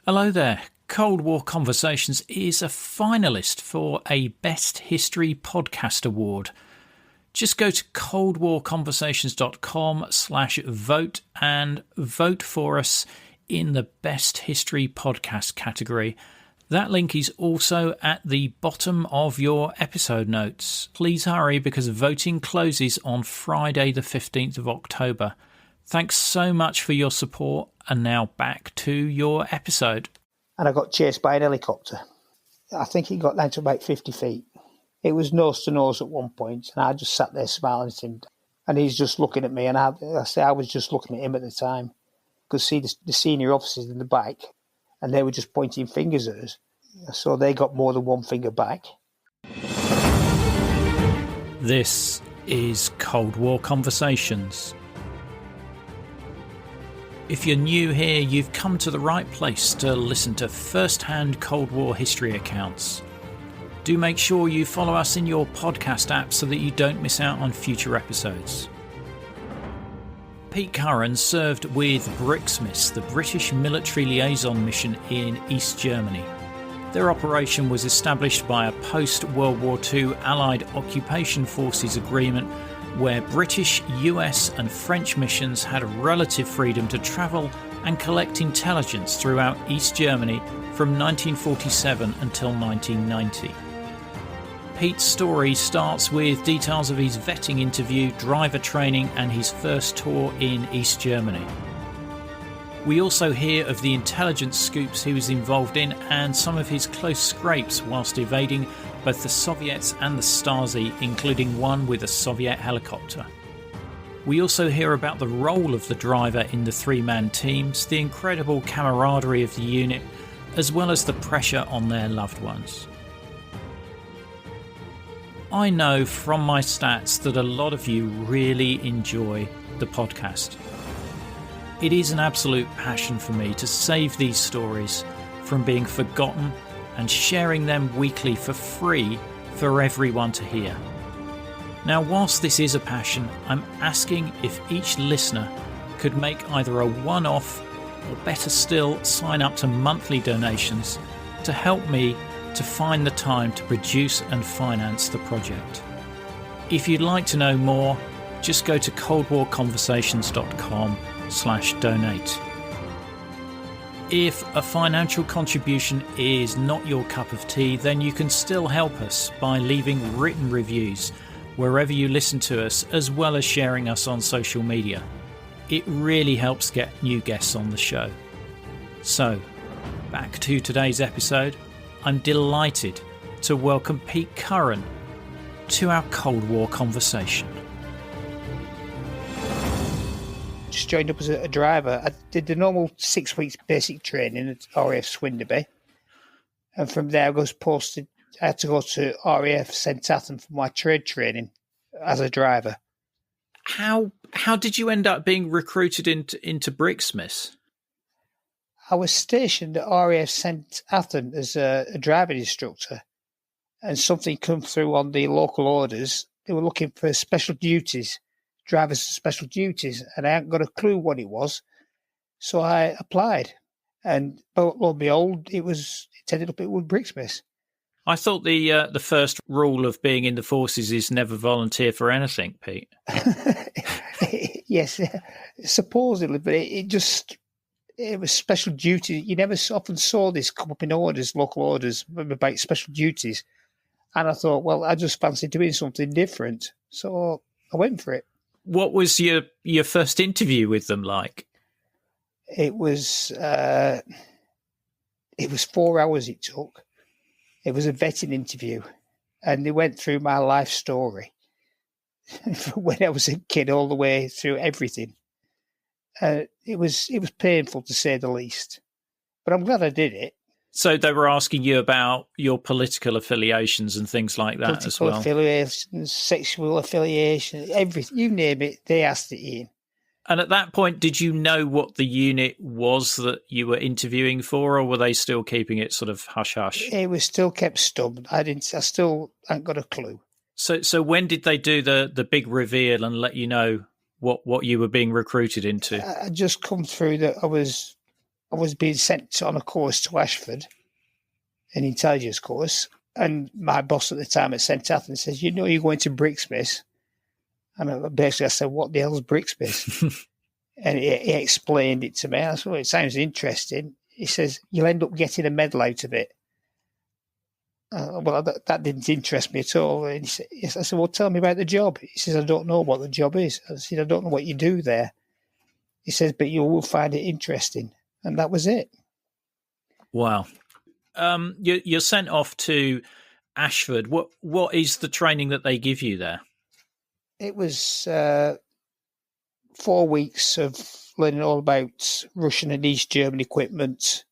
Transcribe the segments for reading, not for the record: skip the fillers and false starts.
Hello there. Cold War Conversations is a finalist for a Best History Podcast Award. Just go to coldwarconversations.com/vote and vote for us in the Best History Podcast category. That link is also at the bottom of your episode notes. Please hurry because voting closes on Friday the 15th of October. Thanks so much for your support, and now back to your episode. And I got chased by an helicopter. I think it got down to about 50 feet. It was nose to nose at one point, and I just sat there smiling at him. And he's just looking at me, and I was just looking at him at the time. Could see the senior officers in the back, and they were just pointing fingers at us. So they got more than one finger back. This is Cold War Conversations. If you're new here, you've come to the right place to listen to first-hand Cold War history accounts. Do make sure you follow us in your podcast app so that you don't miss out on future episodes. Pete Curran served with BRIXMIS, the British Military Liaison Mission in East Germany. Their operation was established by a post-World War II Allied Occupation Forces agreement where British, US and French missions had relative freedom to travel and collect intelligence throughout East Germany from 1947 until 1990. Pete's story starts with details of his vetting interview, driver training and his first tour in East Germany. We also hear of the intelligence scoops he was involved in and some of his close scrapes whilst evading both the Soviets and the Stasi, including one with a Soviet helicopter. We also hear about the role of the driver in the three-man teams, the incredible camaraderie of the unit, as well as the pressure on their loved ones. I know from my stats that a lot of you really enjoy the podcast. It is an absolute passion for me to save these stories from being forgotten and sharing them weekly for free for everyone to hear. Now, whilst this is a passion, I'm asking if each listener could make either a one-off or better still sign up to monthly donations to help me to find the time to produce and finance the project. If you'd like to know more, just go to coldwarconversations.com/donate. If a financial contribution is not your cup of tea, then you can still help us by leaving written reviews wherever you listen to us, as well as sharing us on social media. It really helps get new guests on the show. So, back to today's episode. I'm delighted to welcome Pete Curran to our Cold War conversation. Just joined up as a driver. I did the normal 6 weeks basic training at RAF Swindon, and from there I was posted. I had to go to RAF St Athan for my trade training as a driver. How did you end up being recruited into BRIXMIS? I was stationed at RAF St Athan as a driving instructor, and something come through on the local orders. They were looking for special duties. Drivers for special duties, and I hadn't got a clue what it was, so I applied, and lo and behold, it ended up with BRIXMIS. I thought the first rule of being in the forces is never volunteer for anything, Pete. Yes, supposedly, but it was special duty. You never often saw this come up in orders, local orders about special duties, and I thought, well, I just fancied doing something different, so I went for it. What was your first interview with them like? It was 4 hours it took. It was a vetting interview, and they went through my life story from when I was a kid all the way through everything. It was painful to say the least, but I'm glad I did it. So they were asking you about your political affiliations and things like that as well? Political affiliations, sexual affiliation, everything. You name it, they asked it, Ian. And at that point, did you know what the unit was that you were interviewing for, or were they still keeping it sort of hush-hush? It was still kept stubborn. I still hadn't got a clue. So when did they do the big reveal and let you know what you were being recruited into? I just come through that I was I was being sent on a course to Ashford, an intelligence course, and my boss at the time at St. Athan says, "You know, you're going to BRIXMIS." And I said, "What the hell's BRIXMIS?" And he explained it to me. I said, "Well, it sounds interesting." He says, "You'll end up getting a medal out of it." Well, that didn't interest me at all. And I said, "Well, tell me about the job." He says, "I don't know what the job is." I said, "I don't know what you do there." He says, "But you will find it interesting." And that was it. Wow. You're sent off to Ashford. What is the training that they give you there? It was 4 weeks of learning all about Russian and East German equipment,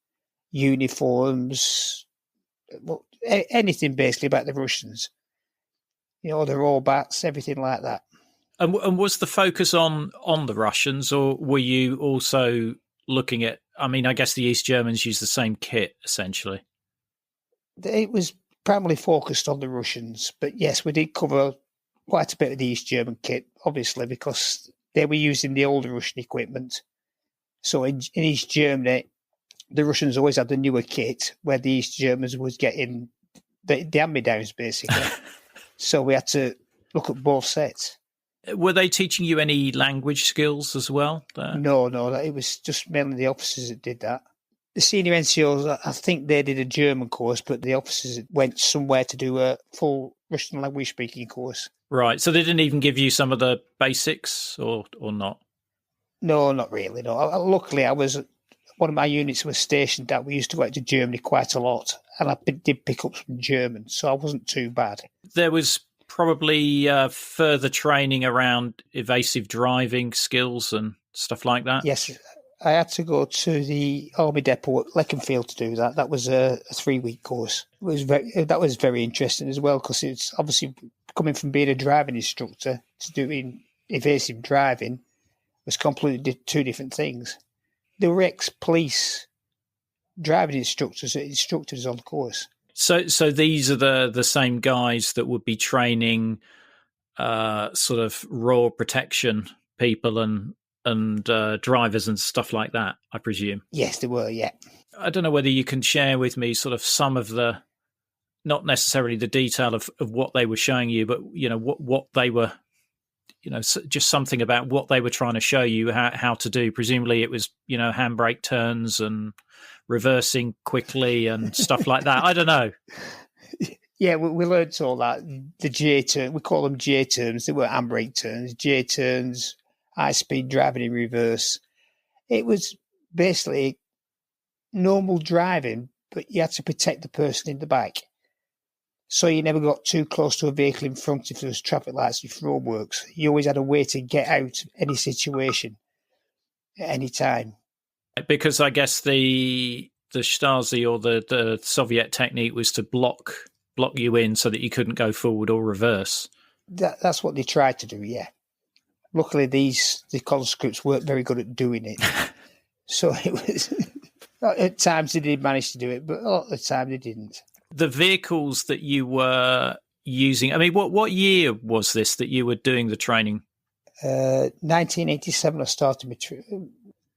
uniforms, anything basically about the Russians. You know, the rollbacks, everything like that. And was the focus on the Russians, or were you also looking at, I mean, I guess the East Germans use the same kit, essentially? It was primarily focused on the Russians, but yes, we did cover quite a bit of the East German kit, obviously, because they were using the older Russian equipment. So in East Germany, the Russians always had the newer kit, where the East Germans was getting the hand-me-downs, basically. So we had to look at both sets. Were they teaching you any language skills as well? No, it was just mainly the officers that did that. The senior NCOs, I think they did a German course, but the officers went somewhere to do a full Russian language speaking course. Right, so they didn't even give you some of the basics, or not? No, not really, no. Luckily, one of my units was stationed that we used to go out to Germany quite a lot, and I did pick up some German, so I wasn't too bad. There was probably further training around evasive driving skills and stuff like that? Yes, I had to go to the Army Depot at Leconfield to do that. That was a 3-week course. That was very interesting as well, because it's obviously coming from being a driving instructor to doing evasive driving was completely two different things. The were ex-police driving instructors that instructed us on the course. So these are the same guys that would be training sort of raw protection people and drivers and stuff like that, I presume? Yes, they were, yeah. I don't know whether you can share with me sort of some of the, not necessarily the detail of what they were showing you, but, you know, what they were, you know, just something about what they were trying to show you how to do. Presumably it was, you know, handbrake turns and reversing quickly and stuff like that. I don't know. Yeah, we learned all that. The J turn, we call them J turns. They were handbrake turns, J turns, high speed driving in reverse. It was basically normal driving, but you had to protect the person in the back. So you never got too close to a vehicle in front if there was traffic lights, if roadworks. You always had a way to get out of any situation at any time. Because I guess the Stasi or the Soviet technique was to block you in so that you couldn't go forward or reverse. That's what they tried to do, yeah. Luckily, the conscripts weren't very good at doing it. So it was, at times they did manage to do it, but a lot of the time they didn't. The vehicles that you were using, I mean, what year was this that you were doing the training? 1987, I started my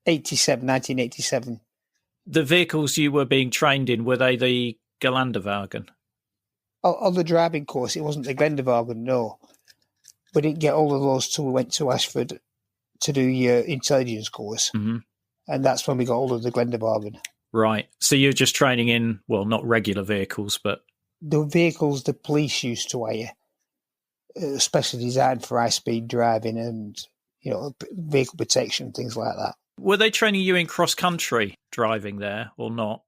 1987. The vehicles you were being trained in, were they the Geländewagen? On the driving course, it wasn't the Geländewagen, no. We didn't get all of those till we went to Ashford to do your intelligence course. Mm-hmm. And that's when we got all of the Geländewagen. Right. So you're just training in, well, not regular vehicles, but... The vehicles the police used to hire, especially designed for high-speed driving and, you know, vehicle protection, things like that. Were they training you in cross-country driving there or not?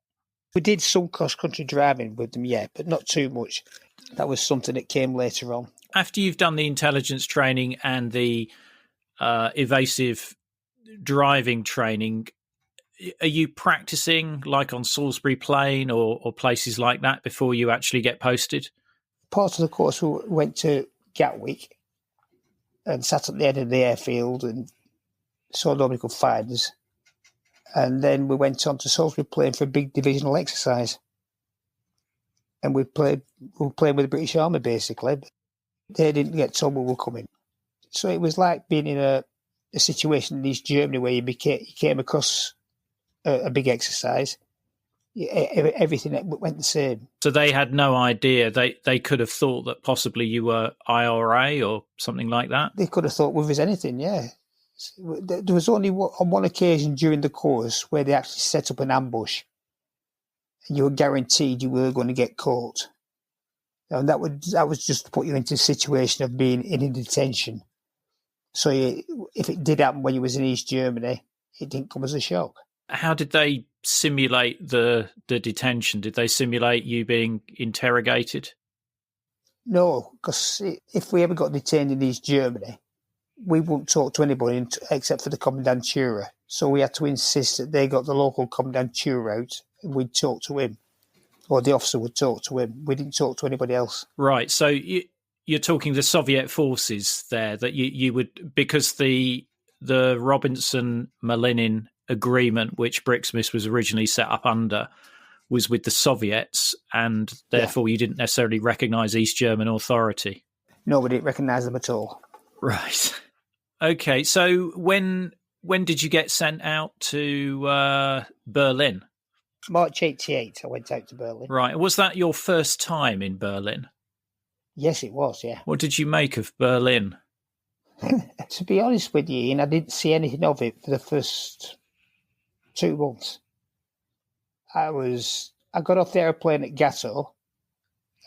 We did some cross-country driving with them, yeah, but not too much. That was something that came later on. After you've done the intelligence training and the evasive driving training, are you practicing like on Salisbury Plain or places like that before you actually get posted? Part of the course, we went to Gatwick and sat at the end of the airfield and saw nobody could find us. And then we went on to Salisbury Plain for a big divisional exercise. And we were playing with the British Army, basically. But they didn't get told we were coming. So it was like being in a situation in East Germany where you came across a big exercise. Everything went the same. So they had no idea. They could have thought that possibly you were IRA or something like that? They could have thought we was anything, yeah. There was only on one occasion during the course where they actually set up an ambush, and you were guaranteed you were going to get caught. And that was just to put you into a situation of being in detention. So if it did happen when you was in East Germany, it didn't come as a shock. How did they simulate the detention? Did they simulate you being interrogated? No, because if we ever got detained in East Germany, we wouldn't talk to anybody except for the Kommandantura. So we had to insist that they got the local Kommandantura out and we'd talk to him. Or the officer would talk to him. We didn't talk to anybody else. Right. So you're talking the Soviet forces there, that you would, because the Robinson-Malinin agreement, which BRIXMIS was originally set up under, was with the Soviets, and therefore you didn't necessarily recognise East German authority. No, we didn't recognise them at all. Right. Okay. So when did you get sent out to Berlin? March 1988, I went out to Berlin. Right. Was that your first time in Berlin? Yes, it was, yeah. What did you make of Berlin? To be honest with you, Ian, I didn't see anything of it for the first 2 months. I got off the aeroplane at Gatto.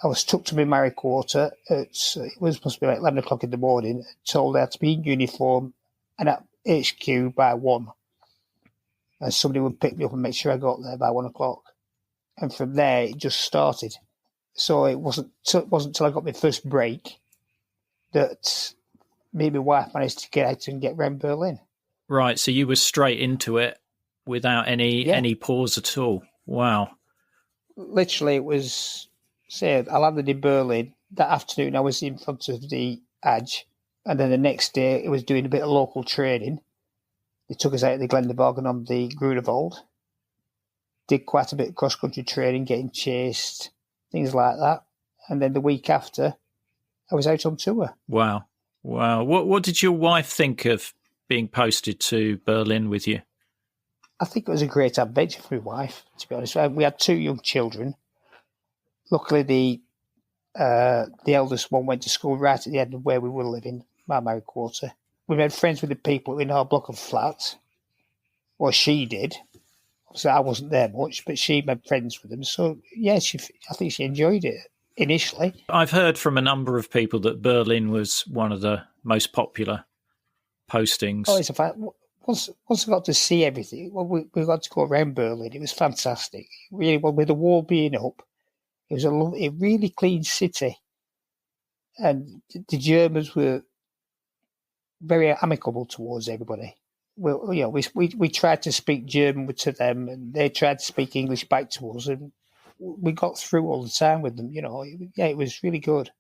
I was took to my married quarter. It was supposed to be like 11 o'clock in the morning. Told I had to be in uniform and at HQ by 1. And somebody would pick me up and make sure I got there by 1 o'clock. And from there, it just started. So it wasn't till I got my first break that me and my wife managed to get out and get around Berlin. Right, so you were straight into it without any pause at all. Wow. Literally, it was, say, I landed in Berlin. That afternoon, I was in front of the Edge. And then the next day, it was doing a bit of local training. They took us out of the Glendeborg on the Grunewald. Did quite a bit of cross-country training, getting chased, things like that. And then the week after, I was out on tour. Wow. What did your wife think of being posted to Berlin with you? I think it was a great adventure for my wife, to be honest. We had 2 young children. Luckily, the eldest one went to school right at the end of where we were living, my married quarter. We made friends with the people in our block of flats. Well, she did. So I wasn't there much, but she made friends with them. So, yeah, I think she enjoyed it initially. I've heard from a number of people that Berlin was one of the most popular postings. Oh, it's a fact. Once I got to see everything, we got to go around Berlin. It was fantastic. Really, well, with the wall being up, it was a really clean city. And the Germans were very amicable towards everybody. We tried to speak German to them, and they tried to speak English back to us, and we got through all the time with them. It was really good.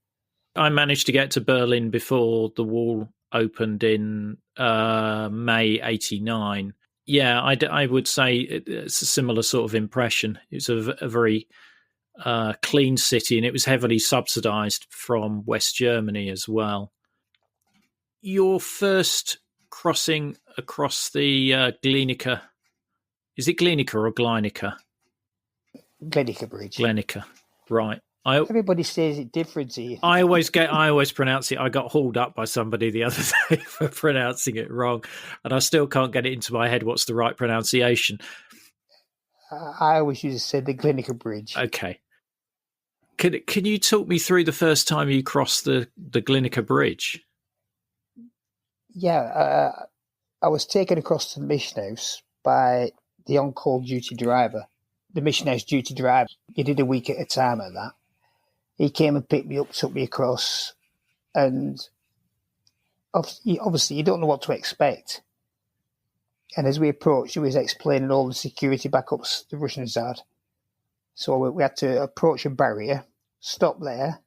I managed to get to Berlin before the wall opened in May 1989. Yeah, I would say it's a similar sort of impression. It's a very clean city, and it was heavily subsidised from West Germany as well. Your first crossing across the Glienicke, is it Glienicke or Gleinicke? Glienicke Bridge. Glienicke, right. Everybody says it differently. I always pronounce it. I got hauled up by somebody the other day for pronouncing it wrong, and I still can't get it into my head what's the right pronunciation. I always used to say the Glienicke Bridge. Okay. Can you talk me through the first time you crossed the Glienicke Bridge? Yeah, I was taken across to the mission house by the on-call duty driver. The mission house duty driver, he did a week at a time at that. He came and picked me up, took me across, and obviously you don't know what to expect. And as we approached, he was explaining all the security backups the Russians had. So we had to approach a barrier, stop there.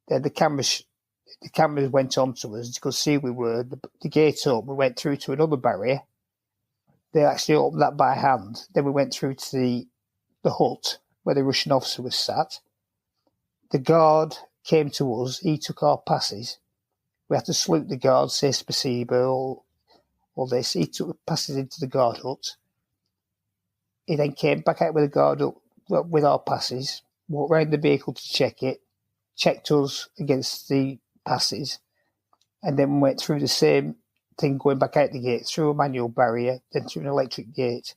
Then the cameras went on to us. You could see we were. The gate opened. We went through to another barrier. They actually opened that by hand. Then we went through to the hut where the Russian officer was sat. The guard came to us. He took our passes. We had to salute the guard, say spasibo, all this. He took the passes into the guard hut. He then came back out with a guard up with our passes, walked round the vehicle to check it, checked us against the passes, and then went through the same thing going back out the gate, through a manual barrier, then through an electric gate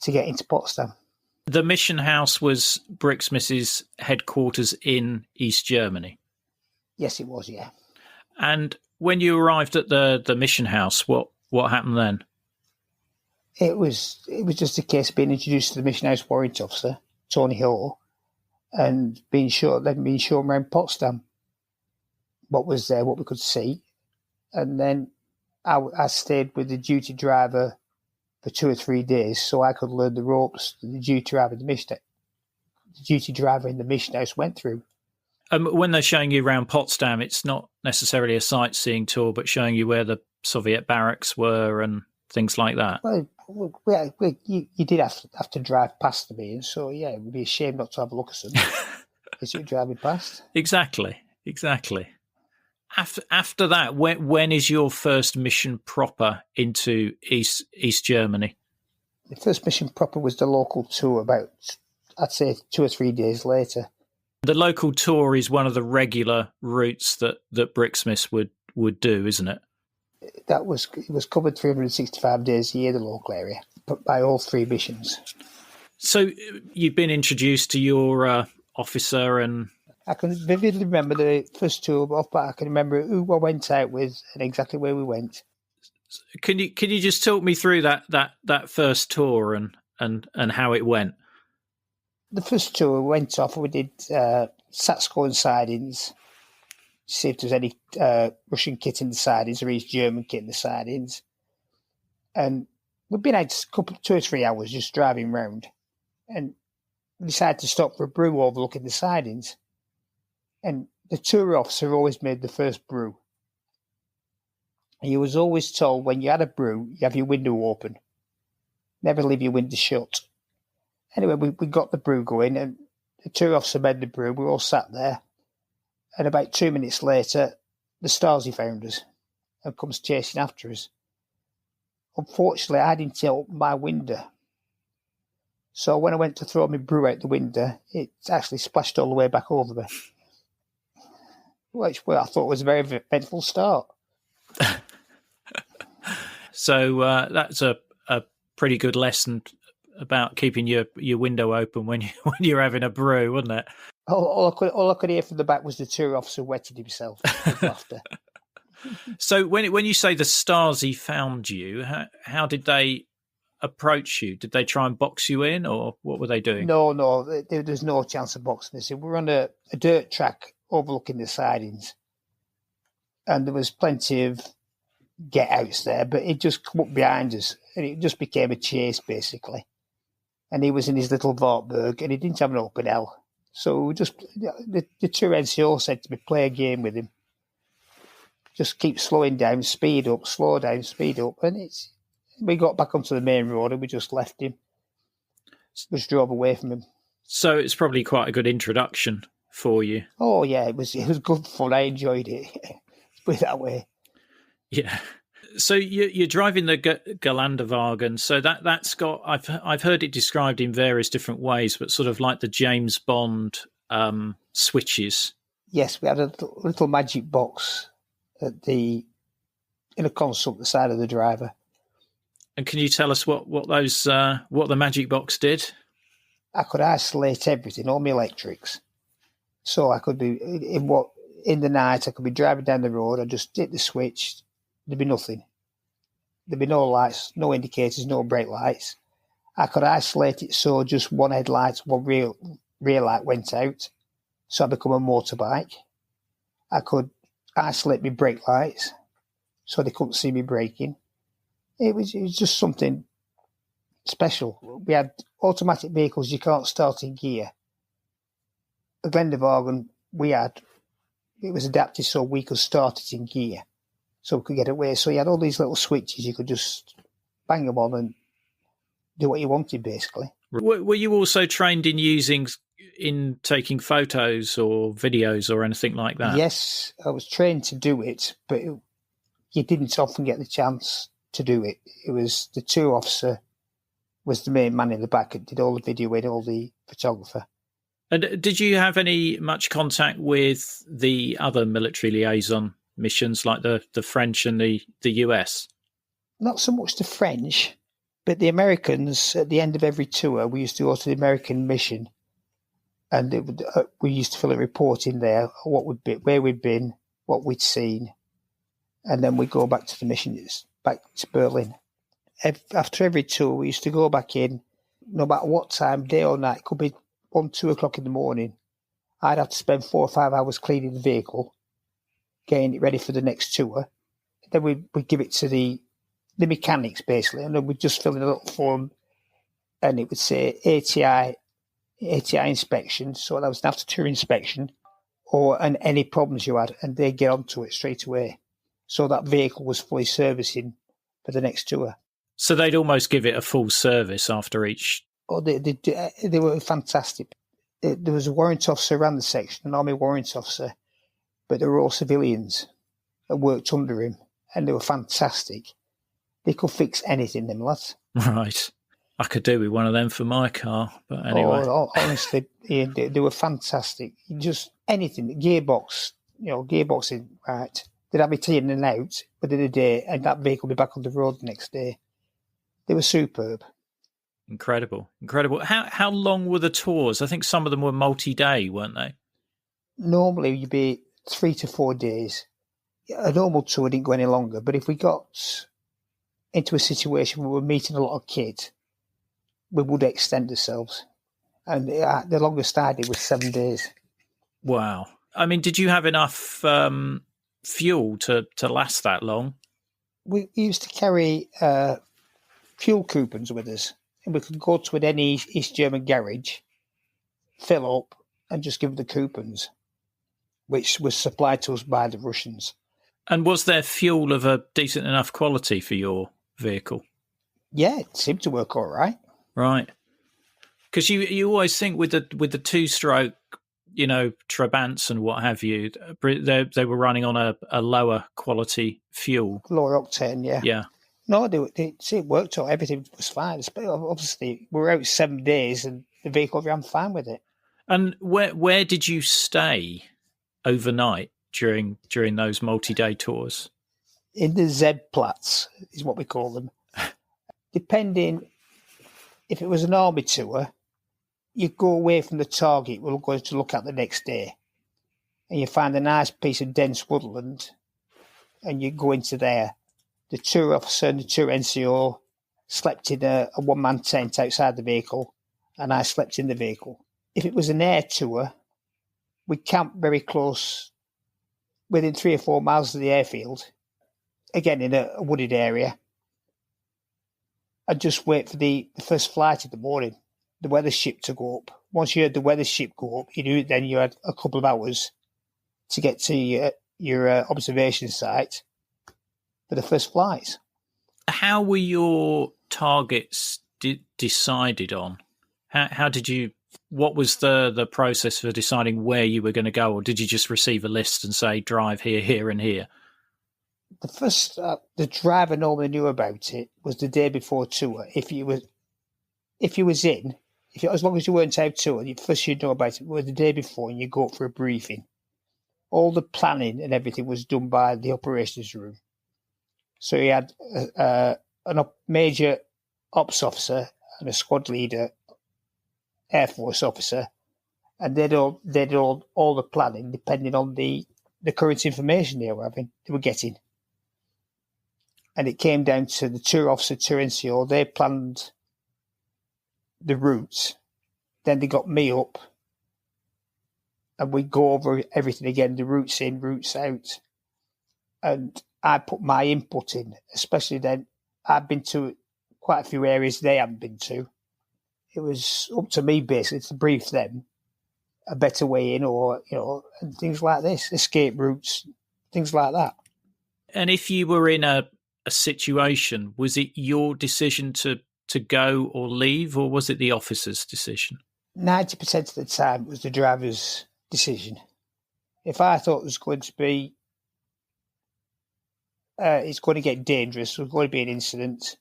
to get into Potsdam. The mission house was BRIXMIS's headquarters in East Germany. Yes, it was, yeah. And when you arrived at the mission house, what happened then? It was just a case of being introduced to the mission house warrant officer, Tony Hall, and being shown around Potsdam, what was there, what we could see. And then I stayed with the duty driver for 2 or 3 days so I could learn the ropes that the duty driver in the mission house went through. When they're showing you around Potsdam, it's not necessarily a sightseeing tour, but showing you where the Soviet barracks were and things like that. Well, you did have to drive past them, and so yeah, it would be a shame not to have a look at them as you're driving past. Exactly. After that, when is your first mission proper into East Germany? The first mission proper was the local tour about, I'd say, 2 or 3 days later. The local tour is one of the regular routes that BRIXMIS would do, isn't it? It was covered 365 days a year, the local area, but by all 3 missions. So you've been introduced to your officer, and I can vividly remember the first tour, but I can remember who I went out with and exactly where we went. Can you just talk me through that first tour and how it went? The first tour we went off, we did SATSCO and sidings, see if there's any Russian kit in the sidings or East German kit in the sidings. And we've been out 2 or 3 hours just driving round, and we decided to stop for a brew overlooking the sidings. And the tour officer always made the first brew. And he was always told when you had a brew, you have your window open. Never leave your window shut. Anyway, we got the brew going, and the tour officer made the brew. We all sat there. And about 2 minutes later, the Stasi found us and comes chasing after us. Unfortunately, I didn't open my window. So when I went to throw my brew out the window, it actually splashed all the way back over me. Which I thought was a very eventful start. So that's a pretty good lesson about keeping your window open when you're having a brew, wasn't it? All I could hear from the back was the tour officer wetting himself with laughter. So when you say the Stasi found you, how did they approach you? Did they try and box you in, or what were they doing? No, there's no chance of boxing us in. We're on a dirt track overlooking the sidings, and there was plenty of get-outs there, but it just come up behind us, and it just became a chase, basically. And he was in his little Wartburg, and he didn't have an open L. So the tour NCO said to me, play a game with him. Just keep slowing down, speed up, slow down, speed up. And we got back onto the main road and we just left him. Just drove away from him. So it's probably quite a good introduction for you. Oh, yeah, it was good fun. I enjoyed it. Let's put it that way. Yeah. So you're driving the Geländewagen. So that's got, I've heard it described in various different ways, but sort of like the James Bond switches. Yes, we had a little magic box in a console at the side of the driver. And can you tell us what the magic box did? I could isolate everything, all my electrics. So I could be in the night. I could be driving down the road. I just hit the switch. There'd be nothing. There'd be no lights, no indicators, no brake lights. I could isolate it so just one headlight, one rear light went out. So I become a motorbike. I could isolate my brake lights so they couldn't see me braking. It was just something special. We had automatic vehicles you can't start in gear. The Geländewagen it was adapted so we could start it in gear, so we could get away. So you had all these little switches, you could just bang them on and do what you wanted, basically. Were you also trained in taking photos or videos or anything like that? Yes, I was trained to do it, but you didn't often get the chance to do it. It was the tour officer was the main man in the back and did all the video with all the photographer. And did you have much contact with the other military liaison missions, like the French and the US? Not so much the French, but the Americans. At the end of every tour, we used to go to the American mission, and we used to fill a report in there, where we'd been, what we'd seen, and then we'd go back to the missions, back to Berlin. After every tour, we used to go back in, no matter what time, day or night. It could be 1, 2 o'clock in the morning. I'd have to spend 4 or 5 hours cleaning the vehicle, getting it ready for the next tour. Then we'd give it to the mechanics, basically, and then we'd just fill in a little form, and it would say ATI inspection, so that was an after-tour inspection, and any problems you had, and they'd get onto it straight away. So that vehicle was fully servicing for the next tour. So they'd almost give it a full service after each. Oh, they were fantastic. There was a warrant officer around the section, an army warrant officer, but they were all civilians that worked under him, and they were fantastic. They could fix anything, them lads. Right. I could do with one of them for my car, but anyway. Oh, honestly, they were fantastic. Just anything, gearboxing, right. They'd have it in and out within a day, and that vehicle would be back on the road the next day. They were superb. Incredible. How long were the tours? I think some of them were multi-day, weren't they? Normally, you'd be 3 to 4 days. A normal tour didn't go any longer, but if we got into a situation where we were meeting a lot of kids, we would extend ourselves. And the longest I did was 7 days. Wow. I mean, did you have enough fuel to last that long? We used to carry fuel coupons with us, and we could go to any East German garage, fill up, and just give the coupons, which was supplied to us by the Russians. And was there fuel of a decent enough quality for your vehicle? Yeah, it seemed to work all right. Right. Because you always think with the two-stroke, Trabants and what have you, they were running on a lower quality fuel. Lower octane, yeah. Yeah. No, it worked out. Everything was fine. Obviously, we were out 7 days and the vehicle ran fine with it. And where did you stay overnight during those multi-day tours? In the Z-Platz is what we call them. Depending, if it was an army tour, you go away from the target we're going to look at the next day, and you find a nice piece of dense woodland, and you go into there. The tour officer and the tour NCO slept in a one-man tent outside the vehicle, and I slept in the vehicle. If it was an air tour, we'd camp very close, within 3 or 4 miles of the airfield, again in a wooded area. I'd just wait for the first flight in the morning, the weather ship to go up. Once you heard the weather ship go up, you knew then you had a couple of hours to get to your observation site for the first flight. How were your targets decided on? How did you? What was the process for deciding where you were going to go, or did you just receive a list and say drive here, here, and here? The first, the driver normally knew about it was the day before tour. As long as you weren't out tour, first you'd know about it was the day before, and you go up for a briefing. All the planning and everything was done by the operations room. So you had a major ops officer and a squad leader, Air Force officer, and they did all the planning depending on the current information they were getting. And it came down to the tour officer, tour NCO. They planned the routes. Then they got me up, and we'd go over everything again, the routes in, routes out. And I put my input in, especially then I've been to quite a few areas they hadn't been to. It was up to me basically to brief them a better way in, or, and things like this, escape routes, things like that. And if you were in a situation, was it your decision to go or leave, or was it the officer's decision? 90% of the time it was the driver's decision. If I thought it was going to be, it's going to get dangerous, there's going to be an incident,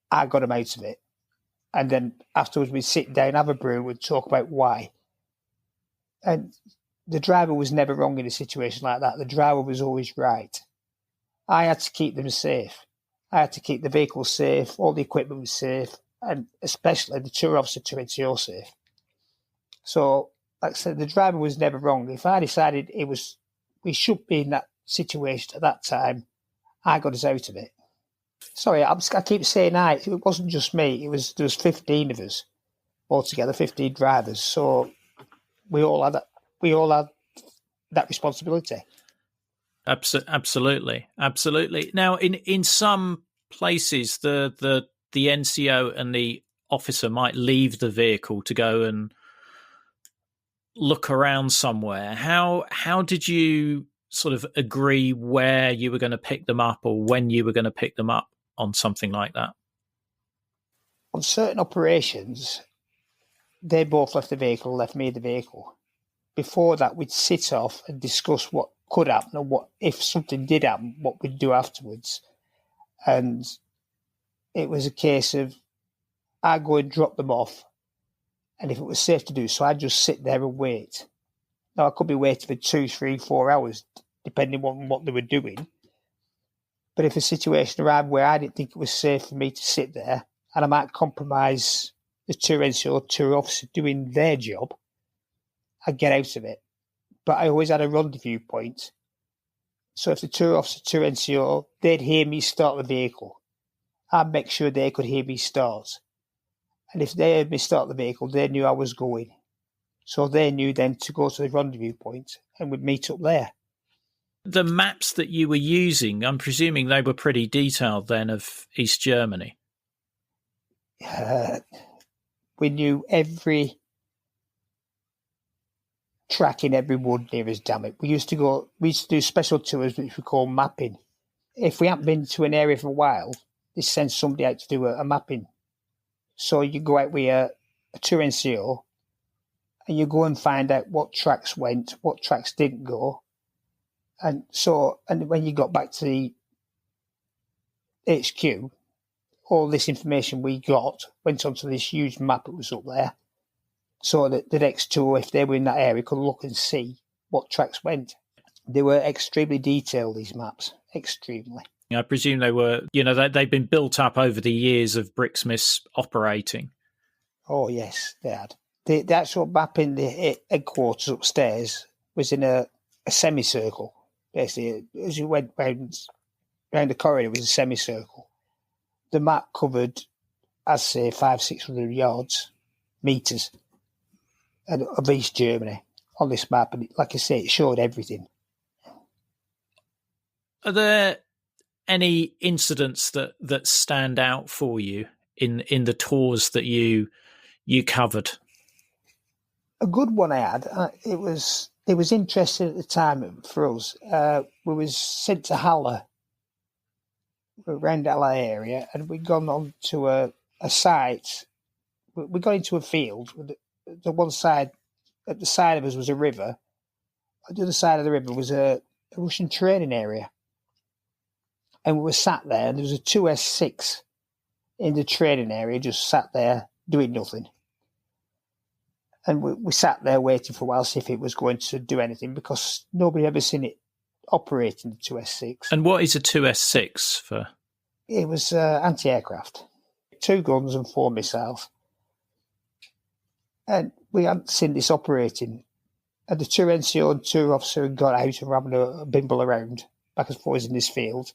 I got him out of it. And then afterwards we'd sit down, have a brew, and talk about why. And the driver was never wrong in a situation like that. The driver was always right. I had to keep them safe. I had to keep the vehicle safe, all the equipment was safe, and especially the tour officer to NCO safe. So, like I said, the driver was never wrong. If I decided we should be in that situation at that time, I got us out of it. Sorry, I keep saying it wasn't just me. There was 15 of us altogether, 15 drivers. So we all had that responsibility. Absolutely. Now, in some places, the NCO and the officer might leave the vehicle to go and look around somewhere. How did you sort of agree where you were going to pick them up or when you were going to pick them up on something like that? On certain operations, they both left the vehicle, left me the vehicle. Before that, we'd sit off and discuss what could happen and what, if something did happen, what we'd do afterwards. And it was a case of I'd go and drop them off, and if it was safe to do so, I'd just sit there and wait. Now, I could be waiting for 2, 3, 4 hours, depending on what they were doing. But if a situation arrived where I didn't think it was safe for me to sit there, and I might compromise the tour NCO, tour officer doing their job, I'd get out of it. But I always had a rendezvous point. So if the tour officer, tour NCO, they'd hear me start the vehicle, I'd make sure they could hear me start. And if they heard me start the vehicle, they knew I was going. So they knew then to go to the rendezvous point and we'd meet up there. The maps that you were using, I'm presuming they were pretty detailed then of East Germany. We knew every track in every wood near us, damn it. We used to do special tours, which we call mapping. If we hadn't been to an area for a while, they send somebody out to do a mapping. So you go out with a tour NCO and you go and find out what tracks went, what tracks didn't go. And when you got back to the HQ, all this information we got went onto this huge map that was up there. So that the next tour, if they were in that area, could look and see what tracks went. They were extremely detailed, these maps, extremely. I presume they were, they've been built up over the years of BRIXMIS operating. Oh, yes, they had. The actual map in the headquarters upstairs was in a semicircle. Basically, as you went round the corridor, it was a semicircle. The map covered, I'd say, 500-600 meters of East Germany on this map. And like I say, it showed everything. Are there any incidents that stand out for you in the tours that you covered? A good one I had, it was interesting at the time for us. We was sent to Halle, around the Halle area, and we'd gone on to a site. We got into a field. The one side, at the side of us was a river. On the other side of the river was a Russian training area. And we were sat there, and there was a 2S6 in the training area, just sat there doing nothing. And we sat there waiting for a while, see if it was going to do anything, because nobody had ever seen it operating, the 2S6. And what is a 2S6 for? It was anti-aircraft. 2 guns and 4 missiles. And we hadn't seen this operating. And the tour NCO and tour officer had got out and were having a bimble around, back and forth in this field.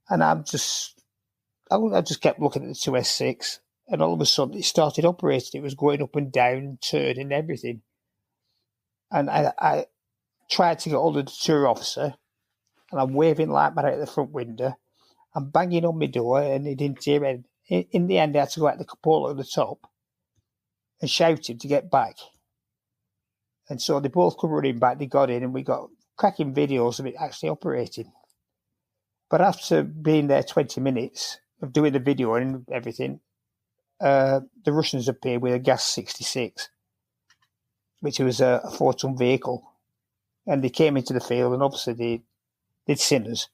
And I just kept looking at the 2S6, and all of a sudden it started operating. It was going up and down, turning, everything. And I tried to get hold of the tour officer, and I'm waving like that out the front window. I'm banging on my door, and he didn't hear it. In the end, I had to go out the cupola at the top and shout him to get back. And so they both come running back. They got in, and we got cracking videos of it actually operating. But after being there 20 minutes of doing the video and everything, the Russians appeared with a Gas 66, which was a 4-ton vehicle. And they came into the field, and obviously they'd seen us.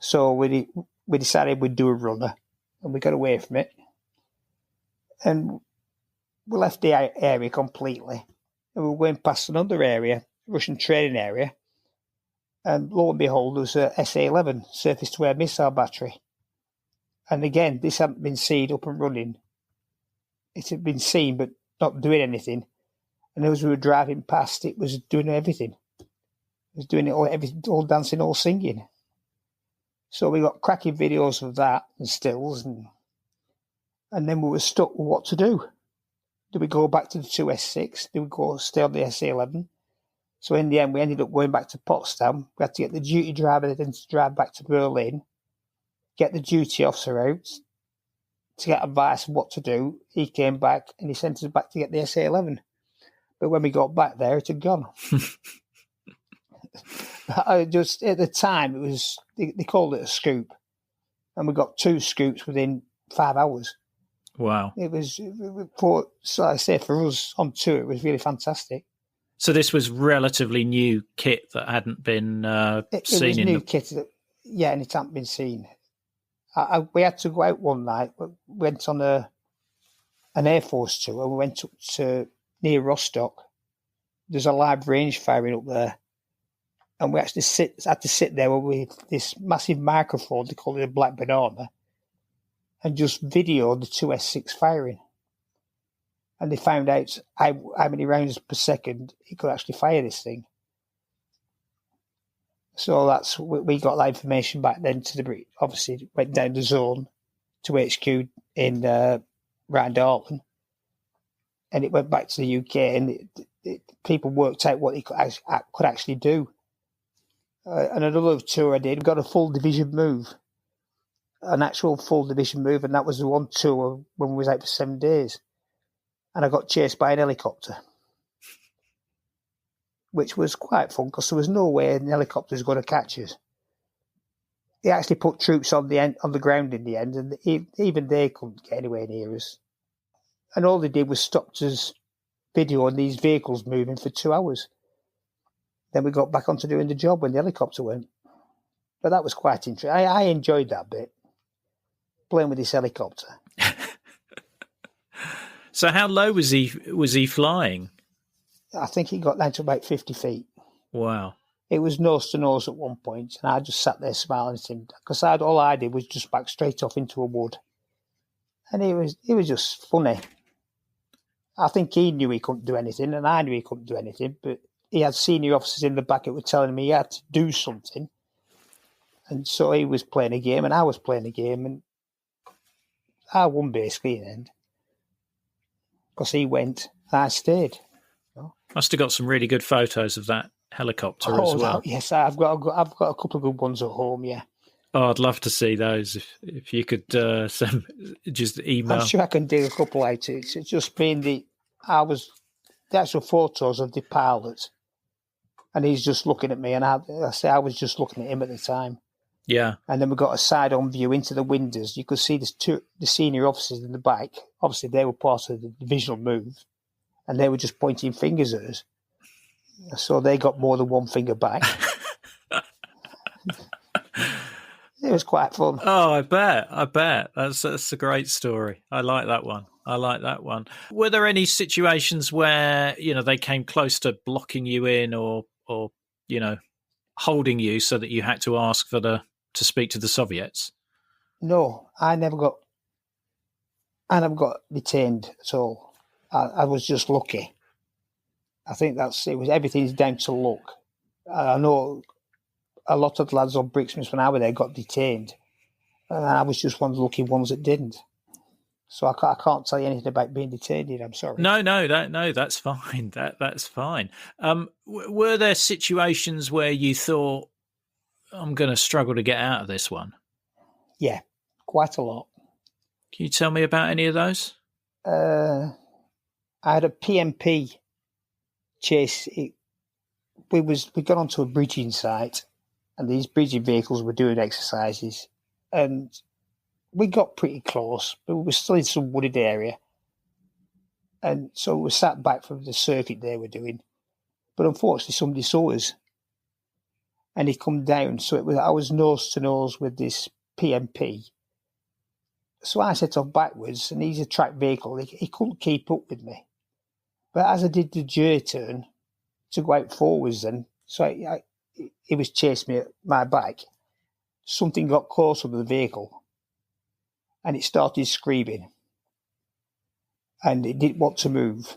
So we decided we'd do a runner, and we got away from it. And we left the area completely. And we were going past another area, Russian training area. And lo and behold, there was a SA-11, surface-to-air missile battery. And again, this hadn't been seen up and running. It had been seen, but not doing anything. And as we were driving past, it was doing everything. It was doing it all, everything, all dancing, all singing. So we got cracking videos of that and stills, and then we were stuck with what to do. Do we go back to the 2S6? Do we stay on the SA-11? So in the end, we ended up going back to Potsdam. We had to get the duty driver then to drive back to Berlin, get the duty officer out to get advice on what to do. He came back and he sent us back to get the SA-11. But when we got back there, it had gone. At the time, it was they called it a scoop, and we got 2 scoops within 5 hours. Wow! It was so I say for us on tour, it was really fantastic. So this was relatively new kit that hadn't been seen. It was new kit, and it hadn't been seen. We had to go out one night. We went on an Air Force tour, and we went up to near Rostock. There's a live range firing up there. And we actually had to sit there with this massive microphone, they call it a black banana, and just video the 2S6 firing. And they found out how many rounds per second it could actually fire this thing. So we got that information back then to the British. Obviously, went down the zone to HQ in Rheindahlem, and it went back to the UK, and people worked out what it could actually do. And another tour I did, got a full division move, an actual full division move, and that was the one tour when we was out for 7 days. And I got chased by an helicopter, which was quite fun because there was no way an helicopter was going to catch us. They actually put troops on the ground in the end, and even they couldn't get anywhere near us. And all they did was stopped us videoing these vehicles moving for 2 hours. Then we got back onto doing the job when the helicopter went. But that was quite interesting. I enjoyed that bit, playing with this helicopter. So how low was he flying? I think he got down to about 50 feet. Wow. It was nose to nose at one point, and I just sat there smiling at him because all I did was just back straight off into a wood. And it was just funny. I think he knew he couldn't do anything, and I knew he couldn't do anything, but he had senior officers in the back that were telling me he had to do something. And so he was playing a game and I was playing a game, and I won basically in the end. Because he went and I stayed. Must have got some really good photos of that helicopter as well. Yes, I've got a couple of good ones at home, yeah. Oh, I'd love to see those if you could send just email. I'm sure I can dig a couple out. It's just been the actual photos of the pilot, and he's just looking at me, and I was just looking at him at the time. Yeah. And then we got a side-on view into the windows. You could see the senior officers in the back. Obviously, they were part of the divisional move, and they were just pointing fingers at us. So they got more than one finger back. It was quite fun. Oh, I bet. That's a great story. I like that one. Were there any situations where, they came close to blocking you in or holding you so that you had to ask to speak to the Soviets? No, I never got detained at all. I was just lucky. I think everything's down to luck. I know a lot of the lads on BRIXMIS when I was there got detained, and I was just one of the lucky ones that didn't. So I can't tell you anything about being detained. I'm sorry. No, that's fine. That's fine. Were there situations where you thought, I'm going to struggle to get out of this one? Yeah, quite a lot. Can you tell me about any of those? I had a PMP chase. We got onto a bridging site, and these bridging vehicles were doing exercises, and we got pretty close, but we were still in some wooded area. And so we sat back from the circuit they were doing. But unfortunately, somebody saw us. And he come down. So I was nose to nose with this PMP. So I set off backwards, and he's a tracked vehicle. He couldn't keep up with me. But as I did the J-turn to go out forwards then, so he was chasing me at my back, something got close to the vehicle, and it started screaming. And it didn't want to move.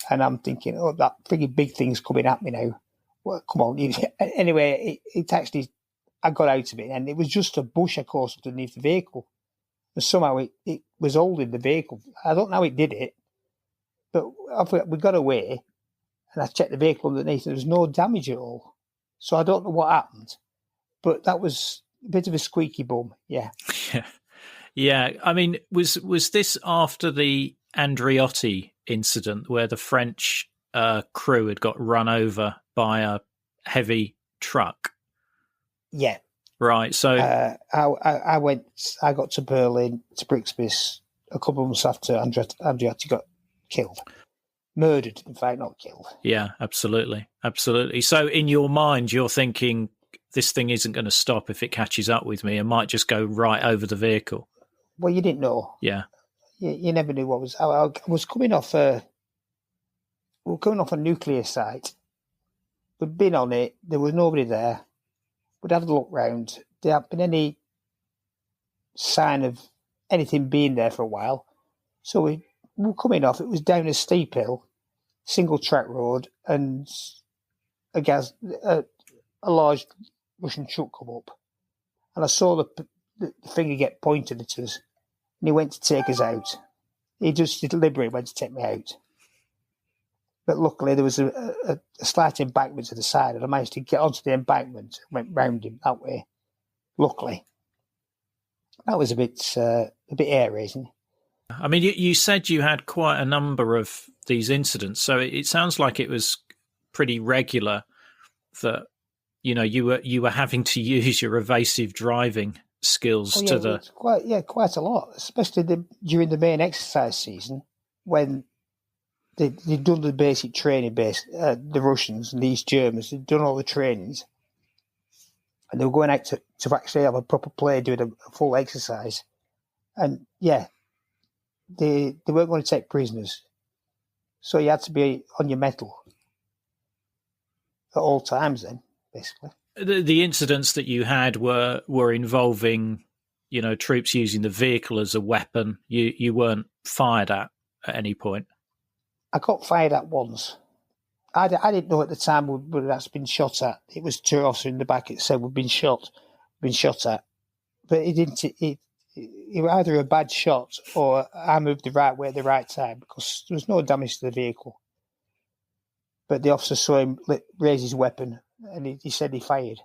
And I'm thinking, oh, that frigging big thing's coming at me now. Well, come on. Anyway, it actually, I got out of it, and it was just a bush, of course, underneath the vehicle. And somehow it was holding the vehicle. I don't know how it did it, but we got away, and I checked the vehicle underneath, and there was no damage at all. So I don't know what happened, but that was a bit of a squeaky bum, yeah. Yeah. I mean, was this after the Andreotti incident where the French crew had got run over by a heavy truck? Yeah. Right. So I got to Berlin, to BRIXMIS, a couple of months after Andreotti got killed. Murdered, in fact, not killed. Yeah, absolutely. Absolutely. So in your mind, you're thinking, this thing isn't going to stop if it catches up with me. It might just go right over the vehicle. Well, you didn't know. Yeah. You never knew what was. I was coming off a nuclear site. We'd been on it. There was nobody there. We'd had a look round. There hadn't been any sign of anything being there for a while. So we were coming off. It was down a steep hill, single track road, and a large Russian truck come up. And I saw the finger get pointed at us. And he went to take us out. He just deliberately went to take me out. But luckily, there was a slight embankment to the side, and I managed to get onto the embankment and went round him that way. Luckily. That was a bit hair-raising. I mean, you said you had quite a number of these incidents, so it sounds like it was pretty regular that, you were having to use your evasive driving skills to the... Quite a lot, especially during the main exercise season when they'd done the basic training the Russians and the East Germans, they'd done all the trainings, and they were going out to actually have a proper player doing a full exercise. And yeah, they weren't going to take prisoners, so you had to be on your mettle at all times then, basically. The incidents that you had were involving, troops using the vehicle as a weapon. You weren't fired at any point. I got fired at once. I didn't know at the time whether that's been shot at. It was two officers in the back that said we've been shot at. But it didn't. It was either a bad shot or I moved the right way at the right time because there was no damage to the vehicle. But the officer saw him raise his weapon and he said he fired.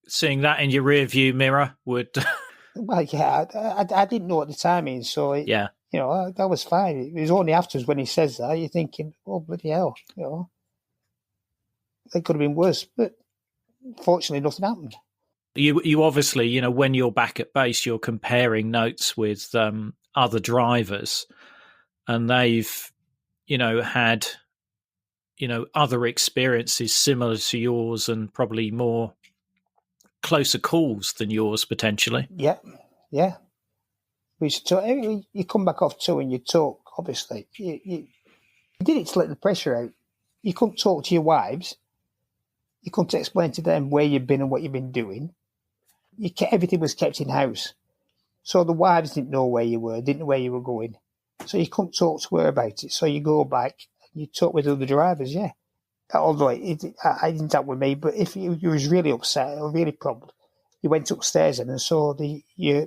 Seeing that in your rear view mirror would... Well, yeah, I didn't know at the timing, so yeah. That was fine. It was only afterwards when he says that, you're thinking, oh, bloody hell, it could have been worse, but fortunately nothing happened. You obviously, when you're back at base, you're comparing notes with other drivers, and they've, had, other experiences similar to yours and probably more closer calls than yours, potentially. Yeah. You come back off tour and you talk, obviously. You did it to let the pressure out. You couldn't talk to your wives. You couldn't explain to them where you've been and what you've been doing. Everything was kept in house. So the wives didn't know where you were, didn't know where you were going. So you couldn't talk to her about it. So you go back and you talk with other drivers, yeah. Although I didn't talk with me, but if you was really upset or really troubled, you went upstairs and saw your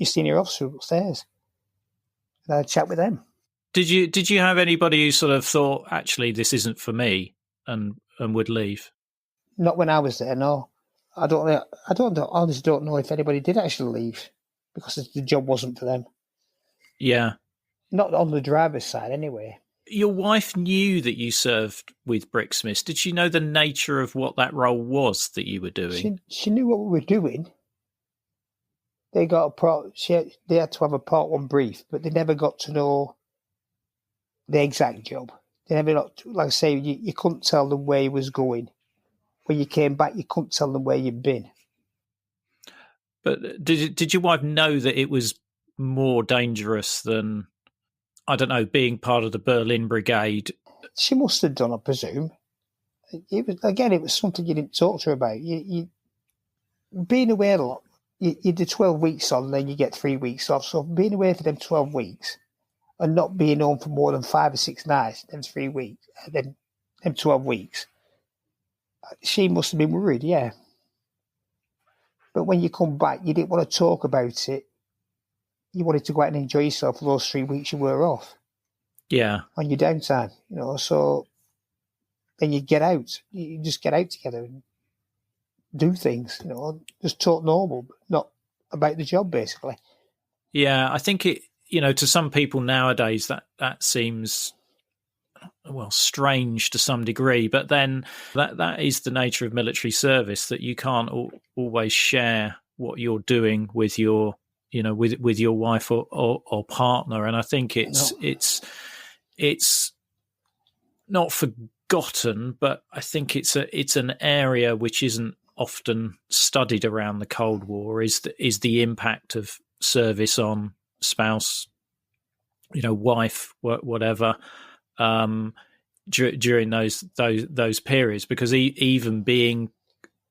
senior officer upstairs. And I had a chat with them. Did you have anybody who sort of thought, actually, this isn't for me, and would leave? Not when I was there, no. I honestly don't know if anybody did actually leave because the job wasn't for them. Yeah. Not on the driver's side, anyway. Your wife knew that you served with BRIXMIS. Did she know the nature of what that role was that you were doing? She knew what we were doing. They had to have a Part 1 brief, but they never got to know the exact job. They never got, like I say, you couldn't tell them where he was going. When you came back, you couldn't tell them where you'd been. But did your wife know that it was more dangerous than, I don't know, being part of the Berlin Brigade? She must have done, I presume. It was something you didn't talk to her about. You being away a lot, you do 12 weeks on, then you get 3 weeks off. So being away for them 12 weeks and not being home for more than 5 or 6 nights, then 3 weeks, then them 12 weeks, she must have been worried, yeah. But when you come back, you didn't want to talk about it. You wanted to go out and enjoy yourself for those 3 weeks you were off. Yeah. On your downtime, so then you get out. You just get out together and do things, just talk normal, but not about the job, basically. Yeah, I think it, to some people nowadays that seems, well, strange to some degree, but then that is the nature of military service, that you can't always share what you're doing with your, with your wife or partner. And I think it's not forgotten, but I think it's an area which isn't often studied around the Cold War, is the impact of service on spouse, wife, whatever, during those periods. Because even being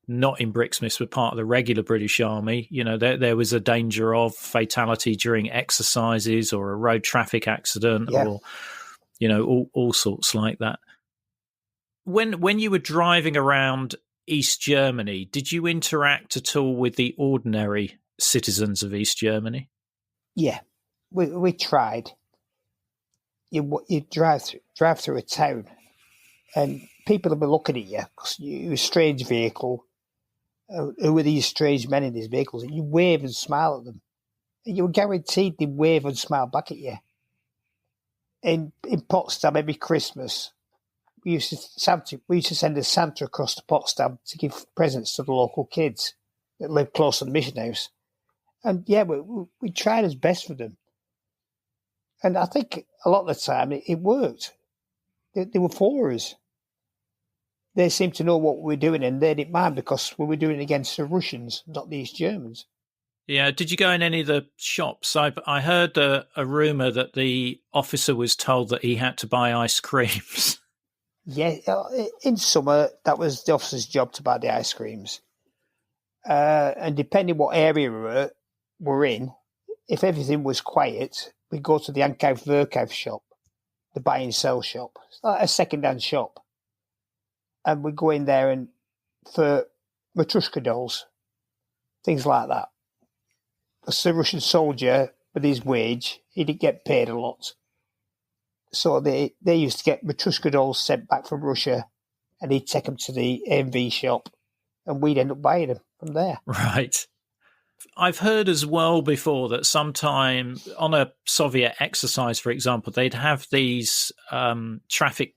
not in BRIXMIS, but part of the regular British Army, there was a danger of fatality during exercises or a road traffic accident, or all sorts like that. When you were driving around East Germany, did you interact at all with the ordinary citizens of East Germany? Yeah, we tried. You drive through a town, and people will be looking at you because you're a strange vehicle. Who are these strange men in these vehicles? And you wave and smile at them, and you were guaranteed they'd wave and smile back at you. In Potsdam, every Christmas, we used to send a Santa across to Potsdam to give presents to the local kids that lived close to the mission house. And yeah, we tried as best for them. And I think a lot of the time it worked. They were for us. They seemed to know what we were doing, and they didn't mind because we were doing it against the Russians, not the East Germans. Yeah, did you go in any of the shops? I heard a rumour that the officer was told that he had to buy ice creams. Yeah, in summer, that was the officer's job to buy the ice creams. And depending what area we're in, if everything was quiet, we'd go to the Ankauf-Verkauf shop, the buy and sell shop. It's like a second-hand shop. And we'd go in there and for Matryoshka dolls, things like that. Because the Russian soldier, with his wage, he didn't get paid a lot. So they used to get Matryoshka dolls sent back from Russia, and he'd take them to the AMV shop, and we'd end up buying them from there. Right. I've heard as well before that sometime on a Soviet exercise, for example, they'd have these traffic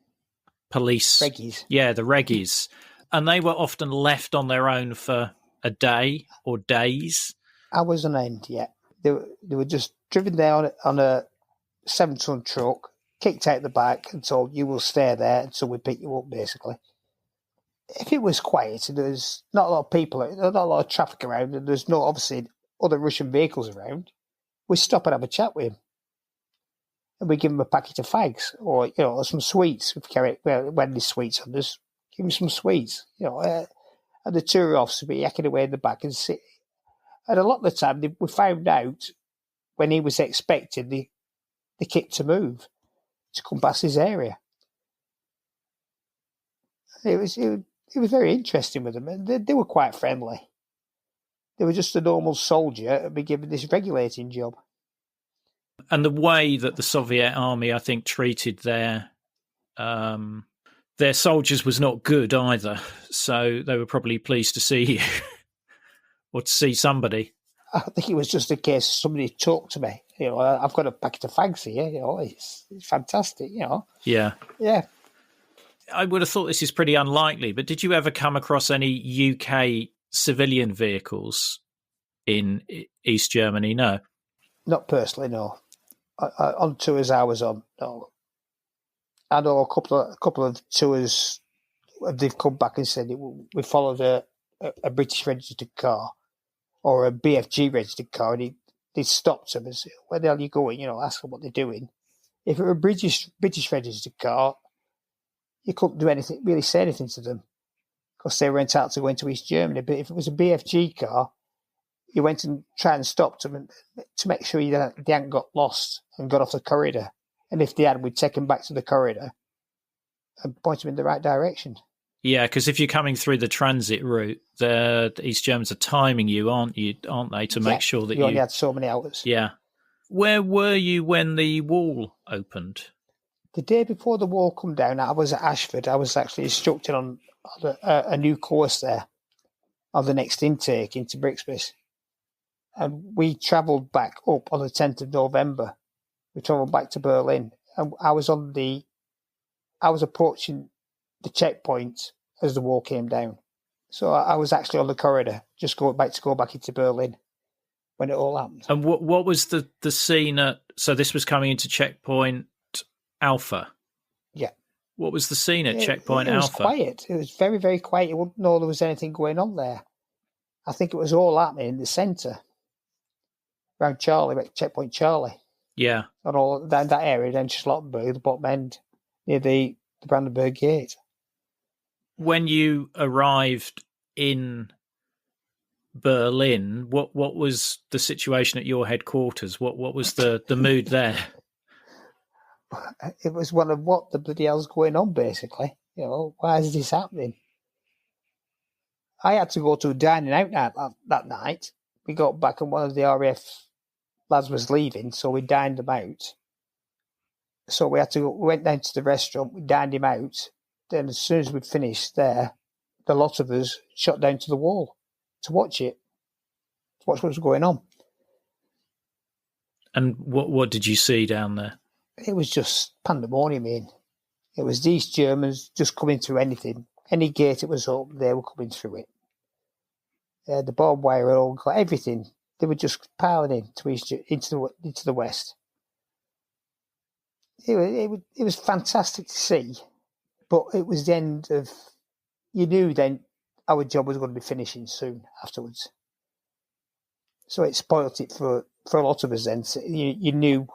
police. Reggies. Yeah, the reggies. And they were often left on their own for a day or days. Hours on end, yeah. They were just driven there on a 7-ton truck, kicked out the back and told, you will stay there until we pick you up, basically. If it was quiet and there's not a lot of people, not a lot of traffic around, and there's no, obviously, other Russian vehicles around, we'd stop and have a chat with him. And we'd give him a packet of fags or, some sweets. We had any sweets on us, give him some sweets, and the tour officer would be yakking away in the back and sit. And a lot of the time, we found out when he was expecting the kit to move, to come past his area. It was very interesting with them, and they were quite friendly. They were just a normal soldier and be given this regulating job. And the way that the Soviet army, I think, treated their soldiers was not good either. So they were probably pleased to see you or to see somebody. I think it was just a case of somebody talked to me. I've got a packet of fags here. It's fantastic. Yeah. Yeah. I would have thought this is pretty unlikely, but did you ever come across any UK civilian vehicles in East Germany? No. Not personally, no. On tours I was on, no. I know a couple of tours, they've come back and said we followed a British registered car or a BFG registered car, and they stopped them and said, "Where the hell are you going?" Ask them what they're doing. If it were a British registered car, you couldn't do anything, really say anything to them, because they were entitled to go into East Germany. But if it was a BFG car, you went and tried and stopped them to make sure they hadn't got lost and got off the corridor. And if they had, we'd take them back to the corridor and point them in the right direction. Yeah, because if you're coming through the transit route, the East Germans are timing you, aren't they, to make sure that you only had so many hours. Yeah. Where were you when the wall opened? The day before the wall come down, I was at Ashford. I was actually instructed on a new course there, on the next intake into BRIXMIS. And we travelled back up on the 10th of November. We travelled back to Berlin. And I was approaching the checkpoint as the wall came down. So I was actually on the corridor, just go back into Berlin when it all happened. And what was the scene at, so this was coming into checkpoint Alpha? Yeah. What was the scene at checkpoint Alpha? It was Alpha? Quiet. It was very, very quiet. You wouldn't know there was anything going on there. I think it was all happening in the centre, around Charlie, checkpoint Charlie. Yeah. And all that area, then Schlottenberg, the bottom end, near the Brandenburg Gate. When you arrived in Berlin, what was the situation at your headquarters? What was the mood there? It was one of what the bloody hell's going on, basically. Why is this happening? I had to go to a dining out that night. We got back and one of the RAF lads was leaving, so we dined them out. So we went down to the restaurant, we dined him out. Then as soon as we'd finished there, the lot of us shot down to the wall to watch what was going on. And what did you see down there? It was just pandemonium, It was these Germans just coming through anything. Any gate it was open, they were coming through it. The barbed wire, all got everything. They were just piling into the west. It was fantastic to see, but it was the end of. You knew then our job was going to be finishing soon afterwards. So it spoilt it for a lot of us then. So you knew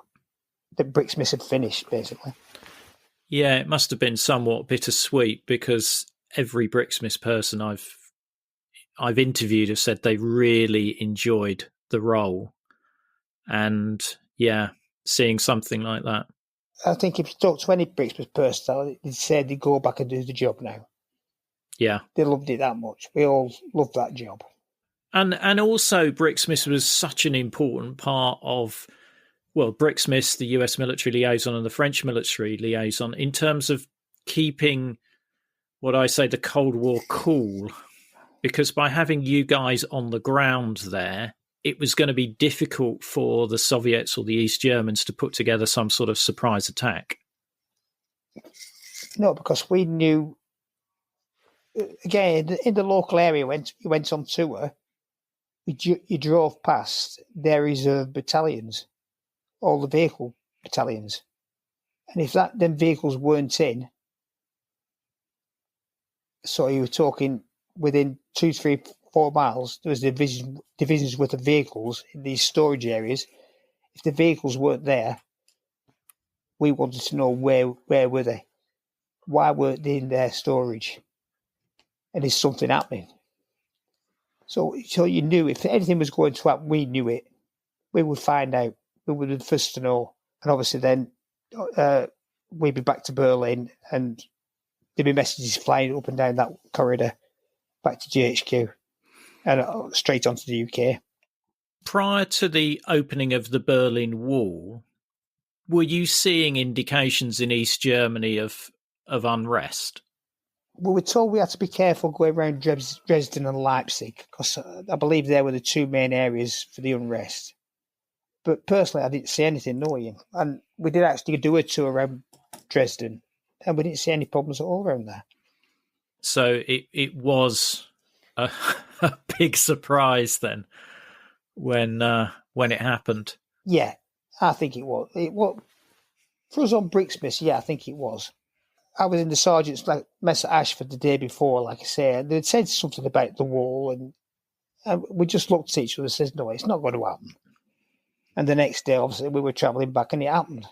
that BRIXMIS had finished, basically. Yeah, it must have been somewhat bittersweet, because every BRIXMIS person I've interviewed have said they really enjoyed the role. And yeah, seeing something like that. I think if you talk to any BRIXMIS person, they'd say they'd go back and do the job now. Yeah. They loved it that much. We all loved that job. And also BRIXMIS was such an important part of, well, BRIXMIS, the US military liaison and the French military liaison, in terms of keeping what I say the Cold War cool, because by having you guys on the ground there, it was going to be difficult for the Soviets or the East Germans to put together some sort of surprise attack. No, because we knew, again, in the local area, when you went on tour, you drove past their reserve battalions, all the vehicle battalions. And if them vehicles weren't in, so you were talking within 2, 3, 4 miles, there was divisions worth of vehicles in these storage areas. If the vehicles weren't there, we wanted to know where were they? Why weren't they in their storage? And is something happening? So you knew if anything was going to happen, we knew it. We would find out. We would be the first to know. And obviously then we'd be back to Berlin and there'd be messages flying up and down that corridor back to GHQ and straight onto the UK. Prior to the opening of the Berlin Wall, were you seeing indications in East Germany of unrest? We were told we had to be careful going around Dresden and Leipzig, because I believe they were the two main areas for the unrest. But personally, I didn't see anything, Ian. And we did actually do a tour around Dresden, and we didn't see any problems at all around there. So it was a big surprise then when it happened. Yeah, I think it was. For us on BRIXMIS, yeah, I think it was. I was in the sergeant's mess at Ashford the day before, like I say, and they'd said something about the wall, and we just looked at each other and said, no, it's not going to happen. And the next day, obviously, we were travelling back and it happened.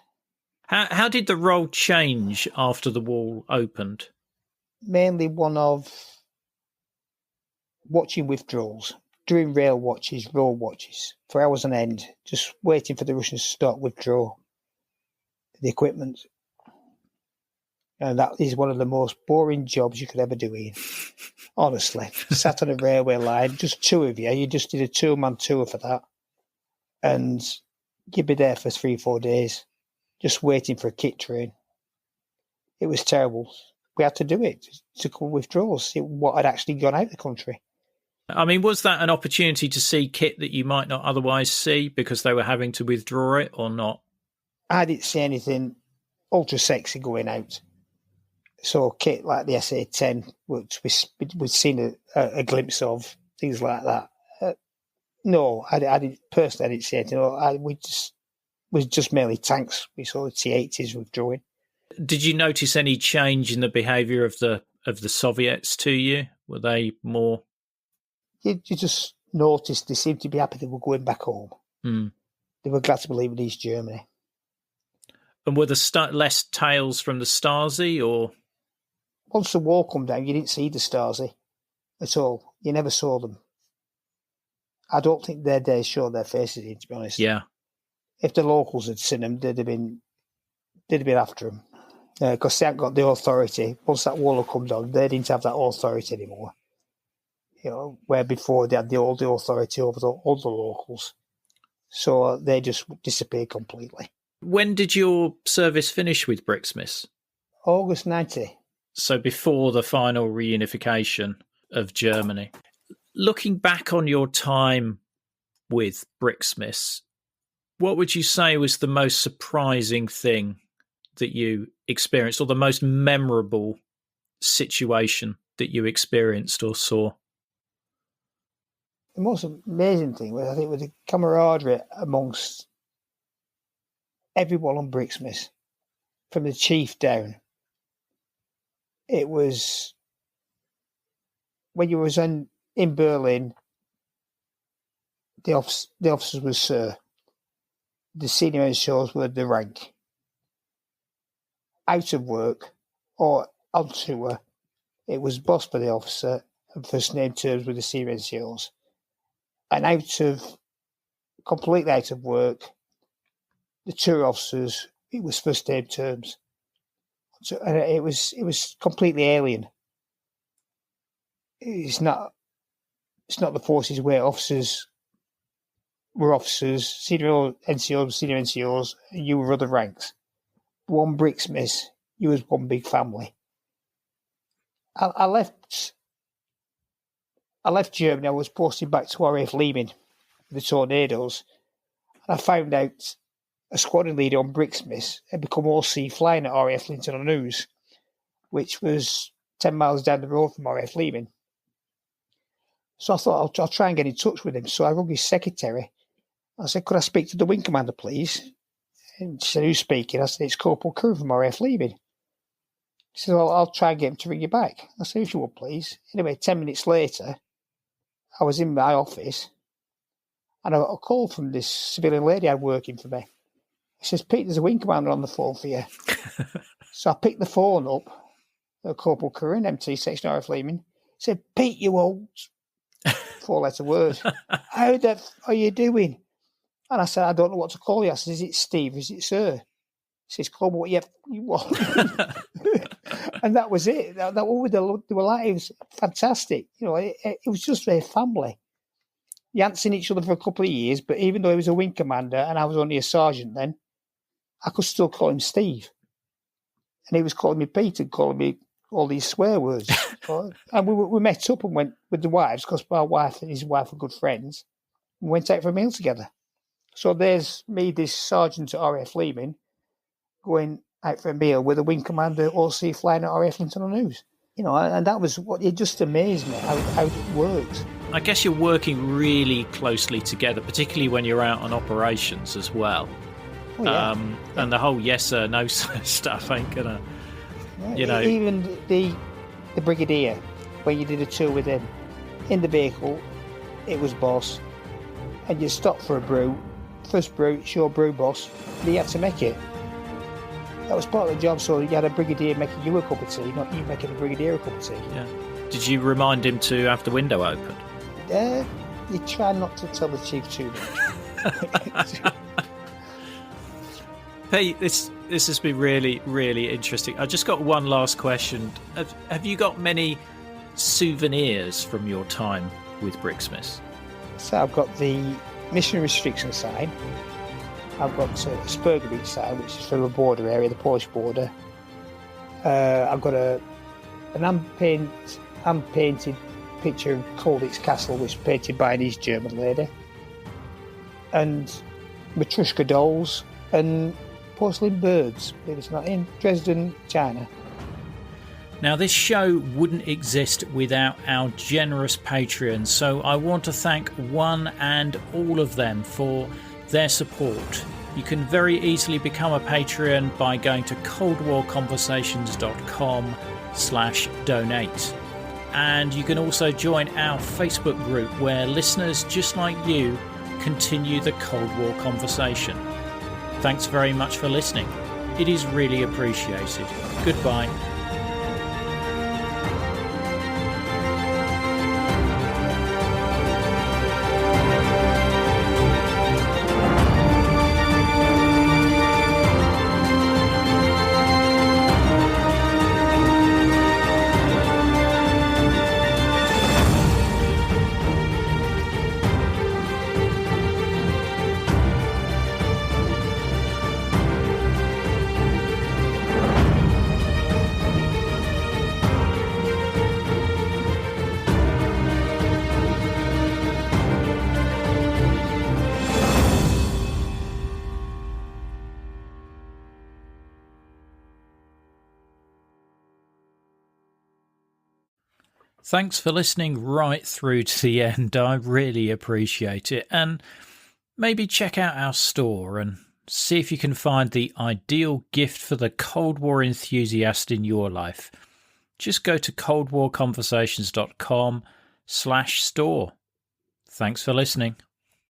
How did the role change after the wall opened? Mainly one of watching withdrawals, doing road watches for hours on end, just waiting for the Russians to start withdraw the equipment. And that is one of the most boring jobs you could ever do, Ian. Honestly, sat on a railway line, just two of you. You just did a 2-man tour for that. And you'd be there for 3-4 days, just waiting for a kit train. It was terrible. We had to do it to call withdrawals, see what had actually gone out of the country. I mean, was that an opportunity to see kit that you might not otherwise see because they were having to withdraw it or not? I didn't see anything ultra sexy going out. So kit like the SA-10, which we'd seen a glimpse of, things like that. No, I didn't personally. I didn't see anything. We was just mainly tanks. We saw the T-80s withdrawing. Did you notice any change in the behaviour of the Soviets to you? Were they more? You just noticed they seemed to be happy they were going back home. Mm. They were glad to be leaving East Germany. And were there less tales from the Stasi, or? Once the wall come down, you didn't see the Stasi at all. You never saw them. I don't think their days showed their faces in, to be honest. Yeah. If the locals had seen them, they'd have been after them. Because they hadn't got the authority. Once that wall had come down, they didn't have that authority anymore. You know, where before they had all the authority over all the locals. So they just disappeared completely. When did your service finish with BRIXMIS? August 90. So before the final reunification of Germany. Looking back on your time with BRIXMIS, what would you say was the most surprising thing that you experienced, or the most memorable situation that you experienced or saw? The most amazing thing was, I think, was the camaraderie amongst everyone on BRIXMIS, from the chief down. It was when you was in Berlin, the officers were Sir. The senior NCOs were the rank. Out of work or on tour, it was boss for the officer and first name terms with the senior NCOs. And completely out of work, the tour officers, it was first name terms. So, and it was completely alien. It's not the forces where officers were officers, senior NCOs, and you were other ranks. One BRIXMIS, you was one big family. I left Germany. I was posted back to RAF Leeming, the Tornadoes, and I found out a squadron leader on BRIXMIS had become OC flying at RAF Linton on News, which was 10 miles down the road from RAF Leeming. So I thought I'll try and get in touch with him. So I rang his secretary. I said, could I speak to the wing commander, please? And she said, who's speaking? I said, it's Corporal Curran from RAF Leeming. She said, well, I'll try and get him to ring you back. I said, if you would, please. Anyway, 10 minutes later, I was in my office and I got a call from this civilian lady I had working for me. He says, Pete, there's a wing commander on the phone for you. So I picked the phone up, Corporal Curran, MT Section RAF Leeming. He said, Pete, you old 4-letter word. How the are you doing? And I said, I don't know what to call you. I said, is it Steve? Is it Sir? He says, call me what you want. And that was it. That was they were like, it was fantastic. You know, it was just a family. You hadn't seen each other for a couple of years, but even though he was a wing commander and I was only a sergeant then, I could still call him Steve. And he was calling me Pete and calling me all these swear words. And we met up and went with the wives, because my wife and his wife are good friends. We went out for a meal together. So there's me, this sergeant at RAF Leeming, going out for a meal with a wing commander OC flying at RAF Linton on News. You know, and that was what it just amazed me how it works. I guess you're working really closely together, particularly when you're out on operations as well. Oh, yeah. And the whole yes sir, no sir stuff ain't gonna, you know. Even the brigadier, when you did a tour with him, in the vehicle, it was boss, and you stopped for a brew, first brew, it's your brew boss, and he had to make it. That was part of the job, so you had a brigadier making you a cup of tea, not you making the brigadier a cup of tea. Yeah. Did you remind him to have the window open? You try not to tell the chief too much. Hey, this has been really, really interesting. I just got one last question. Have you got many souvenirs from your time with BRIXMIS? So I've got the mission restriction sign. I've got a Spurgery sign, which is for the border area, the Polish border. I've got an hand-painted picture of Colditz Castle, which was painted by an East German lady. And Matryoshka dolls and porcelain birds, believe it or not, in Dresden, China. Now, this show wouldn't exist without our generous Patreons, so I want to thank one and all of them for their support. You can very easily become a Patreon by going to coldwarconversations.com/donate. And you can also join our Facebook group where listeners just like you continue the Cold War conversation. Thanks very much for listening. It is really appreciated. Goodbye. Thanks for listening right through to the end. I really appreciate it. And maybe check out our store and see if you can find the ideal gift for the Cold War enthusiast in your life. Just go to coldwarconversations.com/store. Thanks for listening.